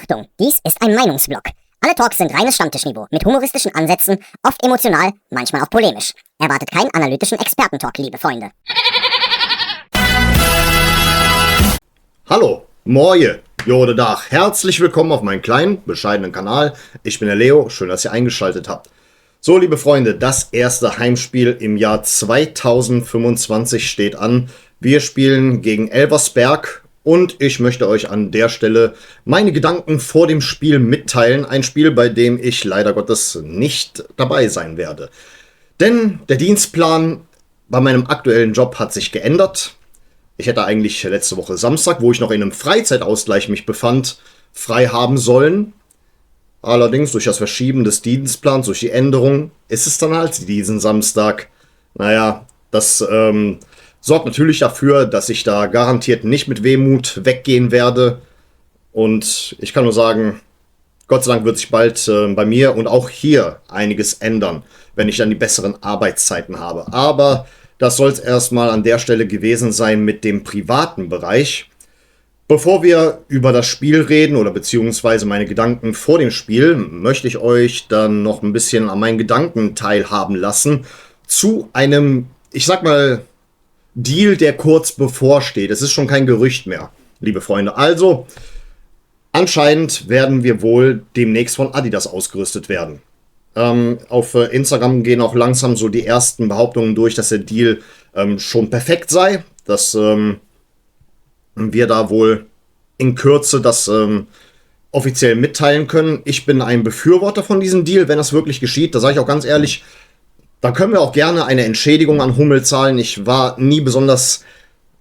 Achtung, dies ist ein Meinungsblock. Alle Talks sind reines Stammtischniveau, mit humoristischen Ansätzen, oft emotional, manchmal auch polemisch. Erwartet keinen analytischen Expertentalk, liebe Freunde. Hallo, Moje, Jode Dach, herzlich willkommen auf meinem kleinen, bescheidenen Kanal. Ich bin der Leo, schön, dass ihr eingeschaltet habt. So, liebe Freunde, das erste Heimspiel im Jahr 2025 steht an. Wir spielen gegen Elversberg und ich möchte euch an der Stelle meine Gedanken vor dem Spiel mitteilen. Ein Spiel, bei dem ich leider Gottes nicht dabei sein werde. Denn der Dienstplan bei meinem aktuellen Job hat sich geändert. Ich hätte eigentlich letzte Woche Samstag, wo ich noch in einem Freizeitausgleich mich befand, frei haben sollen. Allerdings durch das Verschieben des Dienstplans, durch die Änderung, ist es dann halt diesen Samstag. Naja, das sorgt natürlich dafür, dass ich da garantiert nicht mit Wehmut weggehen werde. Und ich kann nur sagen, Gott sei Dank wird sich bald bei mir und auch hier einiges ändern, wenn ich dann die besseren Arbeitszeiten habe. Aber das soll es erstmal an der Stelle gewesen sein mit dem privaten Bereich. Bevor wir über das Spiel reden oder beziehungsweise meine Gedanken vor dem Spiel, möchte ich euch dann noch ein bisschen an meinen Gedanken teilhaben lassen zu einem, ich sag mal, Deal, der kurz bevorsteht. Es ist schon kein Gerücht mehr, liebe Freunde. Also, anscheinend werden wir wohl demnächst von Adidas ausgerüstet werden. Auf Instagram gehen auch langsam so die ersten Behauptungen durch, dass der Deal schon perfekt sei, dass wir da wohl in Kürze das offiziell mitteilen können. Ich bin ein Befürworter von diesem Deal, wenn das wirklich geschieht. Da sage ich auch ganz ehrlich, da können wir auch gerne eine Entschädigung an Hummel zahlen. Ich war nie besonders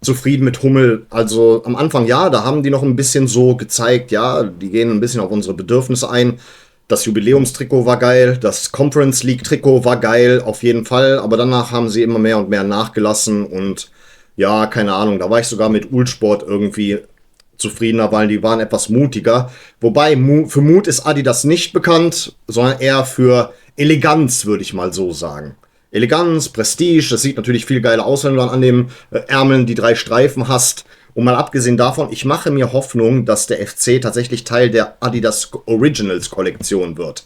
zufrieden mit Hummel. Also am Anfang ja, da haben die noch ein bisschen so gezeigt, ja, die gehen ein bisschen auf unsere Bedürfnisse ein. Das Jubiläumstrikot war geil, das Conference League Trikot war geil, auf jeden Fall. Aber danach haben sie immer mehr und mehr nachgelassen und ja, keine Ahnung, da war ich sogar mit Ulsport irgendwie zufriedener, weil die waren etwas mutiger. Wobei, für Mut ist Adidas nicht bekannt, sondern eher für Eleganz, würde ich mal so sagen. Eleganz, Prestige, das sieht natürlich viel geiler aus, wenn du dann an den Ärmeln die 3 Streifen hast. Und mal abgesehen davon, ich mache mir Hoffnung, dass der FC tatsächlich Teil der Adidas Originals Kollektion wird.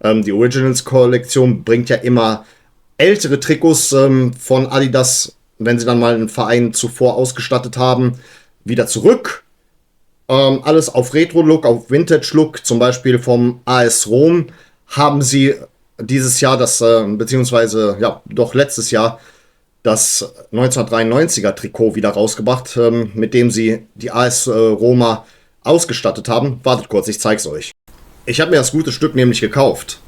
Die Originals Kollektion bringt ja immer ältere Trikots von Adidas, wenn sie dann mal einen Verein zuvor ausgestattet haben, wieder zurück. Alles auf Retro-Look, auf Vintage-Look, zum Beispiel vom AS Rom, haben sie dieses Jahr beziehungsweise, ja, doch letztes Jahr, das 1993er Trikot wieder rausgebracht, mit dem sie die AS Roma ausgestattet haben. Wartet kurz, ich zeig's euch. Ich habe mir das gute Stück nämlich gekauft.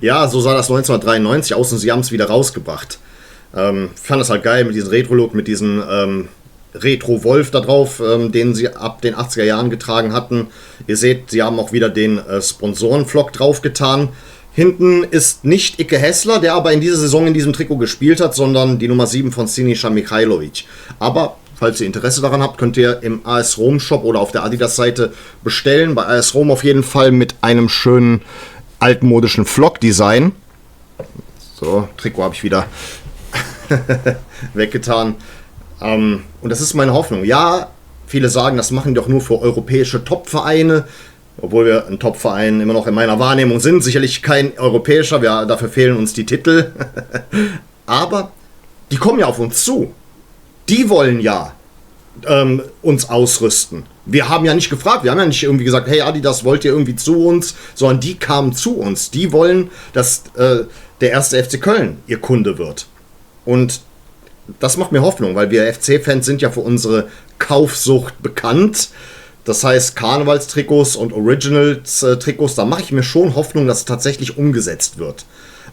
Ja, so sah das 1993 aus und sie haben es wieder rausgebracht. Ich fand das halt geil mit diesem Retro-Look, mit diesem Retro-Wolf da drauf, den sie ab den 80er Jahren getragen hatten. Ihr seht, sie haben auch wieder den Sponsorenflock drauf getan. Hinten ist nicht Ike Hessler, der aber in dieser Saison in diesem Trikot gespielt hat, sondern die Nummer 7 von Sinisa Mihajlovic. Aber falls ihr Interesse daran habt, könnt ihr im AS Rom Shop oder auf der Adidas-Seite bestellen. Bei AS Rom auf jeden Fall mit einem schönen altmodischen Flock-Design. So, Trikot habe ich wieder weggetan. Und das ist meine Hoffnung. Ja, viele sagen, das machen die doch nur für europäische Top-Vereine. Obwohl wir ein Top-Verein immer noch in meiner Wahrnehmung sind. Sicherlich kein europäischer, dafür fehlen uns die Titel. Aber die kommen ja auf uns zu. Die wollen ja uns ausrüsten. Wir haben ja nicht gefragt, wir haben ja nicht irgendwie gesagt, hey Adidas, wollt ihr irgendwie zu uns? Sondern die kamen zu uns. Die wollen, dass der erste FC Köln ihr Kunde wird. Und das macht mir Hoffnung, weil wir FC-Fans sind ja für unsere Kaufsucht bekannt. Das heißt, Karnevalstrikots und Originals-Trikots, da mache ich mir schon Hoffnung, dass es tatsächlich umgesetzt wird.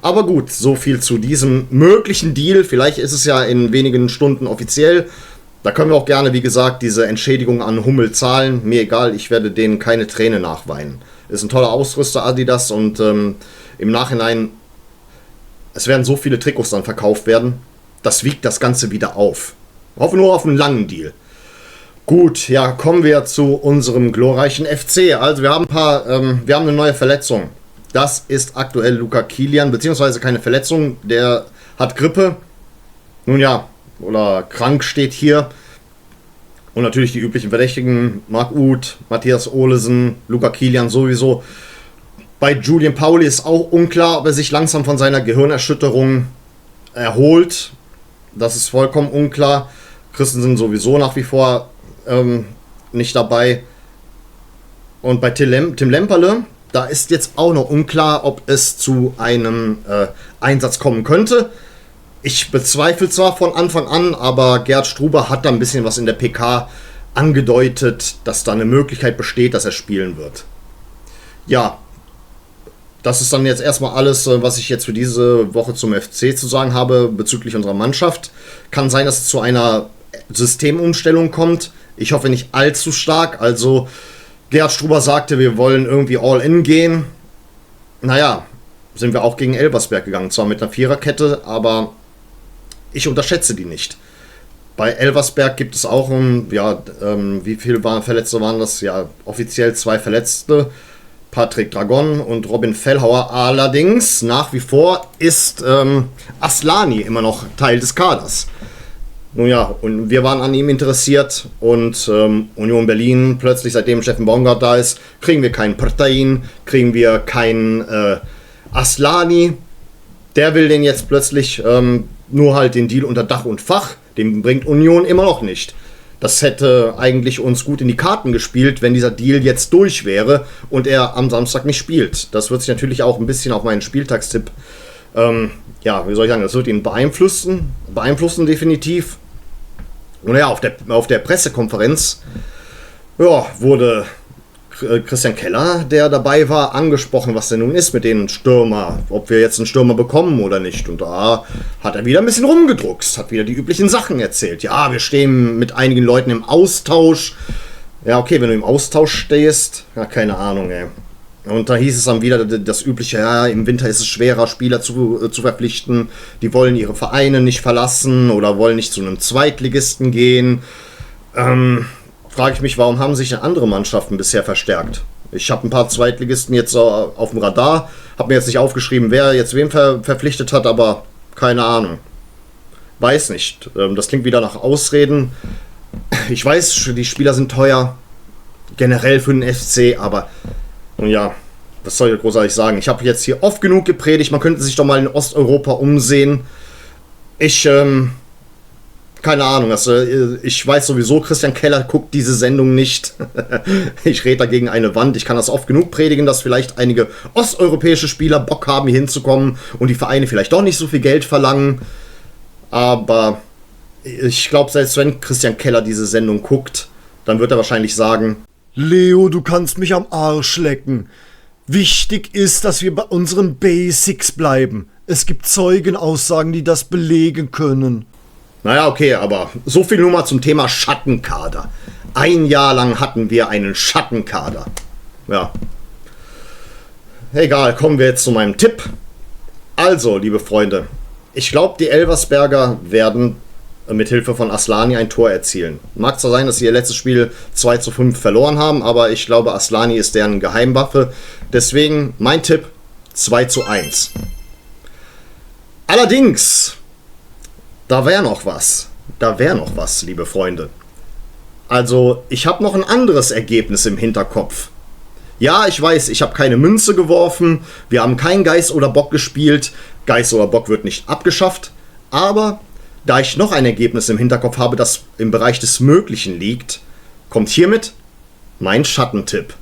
Aber gut, so viel zu diesem möglichen Deal. Vielleicht ist es ja in wenigen Stunden offiziell. Da können wir auch gerne, wie gesagt, diese Entschädigung an Hummel zahlen. Mir egal, ich werde denen keine Träne nachweinen. Ist ein toller Ausrüster, Adidas, und im Nachhinein, es werden so viele Trikots dann verkauft werden. Das wiegt das Ganze wieder auf. Ich hoffe nur auf einen langen Deal. Gut, ja, kommen wir zu unserem glorreichen FC. Also wir haben wir haben eine neue Verletzung. Das ist aktuell Luca Kilian, beziehungsweise keine Verletzung, der hat Grippe. Nun ja, oder krank steht hier. Und natürlich die üblichen Verdächtigen, Marc Uth, Matthias Olesen, Luca Kilian sowieso. Bei Julian Pauli ist auch unklar, ob er sich langsam von seiner Gehirnerschütterung erholt. Das ist vollkommen unklar. Christensen sowieso nach wie vor nicht dabei. Und bei Tim Lemperle, da ist jetzt auch noch unklar, ob es zu einem Einsatz kommen könnte. Ich bezweifle zwar von Anfang an, aber Gerd Struber hat da ein bisschen was in der PK angedeutet, dass da eine Möglichkeit besteht, dass er spielen wird. Ja, das ist dann jetzt erstmal alles, was ich jetzt für diese Woche zum FC zu sagen habe bezüglich unserer Mannschaft. Kann sein, dass es zu einer Systemumstellung kommt. Ich hoffe nicht allzu stark. Also Gerd Struber sagte, wir wollen irgendwie all in gehen. Naja, sind wir auch gegen Elversberg gegangen. Zwar mit einer Viererkette, aber ich unterschätze die nicht. Bei Elversberg gibt es auch, wie viele Verletzte waren das? Ja, offiziell 2 Verletzte. Patrick Dragon und Robin Fellhauer. Allerdings, nach wie vor ist Aslani immer noch Teil des Kaders. Nun ja, und wir waren an ihm interessiert und Union Berlin, plötzlich seitdem Steffen Baumgart da ist, kriegen wir keinen Prtain, kriegen wir keinen Aslani. Der will den jetzt plötzlich nur halt den Deal unter Dach und Fach. Den bringt Union immer noch nicht. Das hätte eigentlich uns gut in die Karten gespielt, wenn dieser Deal jetzt durch wäre und er am Samstag nicht spielt. Das wird sich natürlich auch ein bisschen auf meinen Spieltagstipp, wie soll ich sagen, das wird ihn beeinflussen definitiv. Und ja, auf der Pressekonferenz wurde Christian Keller, der dabei war, angesprochen, was denn nun ist mit den Stürmer, ob wir jetzt einen Stürmer bekommen oder nicht. Und da hat er wieder ein bisschen rumgedruckst, hat wieder die üblichen Sachen erzählt. Ja, wir stehen mit einigen Leuten im Austausch. Ja, okay, wenn du im Austausch stehst, ja, keine Ahnung, ey. Und da hieß es dann wieder das übliche, ja, im Winter ist es schwerer, Spieler zu verpflichten. Die wollen ihre Vereine nicht verlassen oder wollen nicht zu einem Zweitligisten gehen. Frage ich mich, warum haben sich andere Mannschaften bisher verstärkt? Ich habe ein paar Zweitligisten jetzt auf dem Radar, habe mir jetzt nicht aufgeschrieben, wer jetzt wen verpflichtet hat, aber keine Ahnung. Weiß nicht. Das klingt wieder nach Ausreden. Ich weiß, die Spieler sind teuer, generell für den FC, aber ja, was soll ich großartig sagen? Ich habe jetzt hier oft genug gepredigt, man könnte sich doch mal in Osteuropa umsehen. Keine Ahnung, ich weiß sowieso, Christian Keller guckt diese Sendung nicht. Ich rede dagegen eine Wand. Ich kann das oft genug predigen, dass vielleicht einige osteuropäische Spieler Bock haben, hier hinzukommen und die Vereine vielleicht doch nicht so viel Geld verlangen. Aber ich glaube, selbst wenn Christian Keller diese Sendung guckt, dann wird er wahrscheinlich sagen: Leo, du kannst mich am Arsch lecken. Wichtig ist, dass wir bei unseren Basics bleiben. Es gibt Zeugenaussagen, die das belegen können. Naja, okay, aber so viel nur mal zum Thema Schattenkader. 1 Jahr lang hatten wir einen Schattenkader. Ja. Egal, kommen wir jetzt zu meinem Tipp. Also, liebe Freunde, ich glaube, die Elversberger werden mit Hilfe von Aslani ein Tor erzielen. Mag zwar sein, dass sie ihr letztes Spiel 2:5 verloren haben, aber ich glaube, Aslani ist deren Geheimwaffe. Deswegen mein Tipp: 2:1. Allerdings, da wäre noch was, liebe Freunde. Also, ich habe noch ein anderes Ergebnis im Hinterkopf. Ja, ich weiß, ich habe keine Münze geworfen, wir haben kein Geist oder Bock gespielt, Geist oder Bock wird nicht abgeschafft, aber da ich noch ein Ergebnis im Hinterkopf habe, das im Bereich des Möglichen liegt, kommt hiermit mein Schattentipp.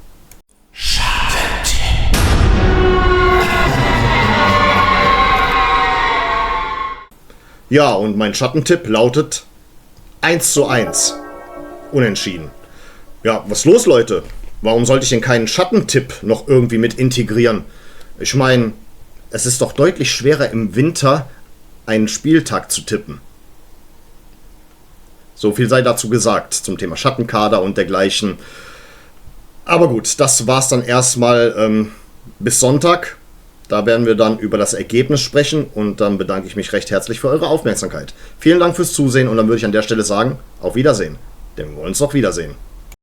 Ja, und mein Schattentipp lautet 1:1. Unentschieden. Ja, was ist los, Leute? Warum sollte ich denn keinen Schattentipp noch irgendwie mit integrieren? Ich meine, es ist doch deutlich schwerer im Winter einen Spieltag zu tippen. So viel sei dazu gesagt zum Thema Schattenkader und dergleichen. Aber gut, das war's dann erstmal bis Sonntag. Da werden wir dann über das Ergebnis sprechen und dann bedanke ich mich recht herzlich für eure Aufmerksamkeit. Vielen Dank fürs Zusehen und dann würde ich an der Stelle sagen, auf Wiedersehen, denn wir wollen uns noch wiedersehen.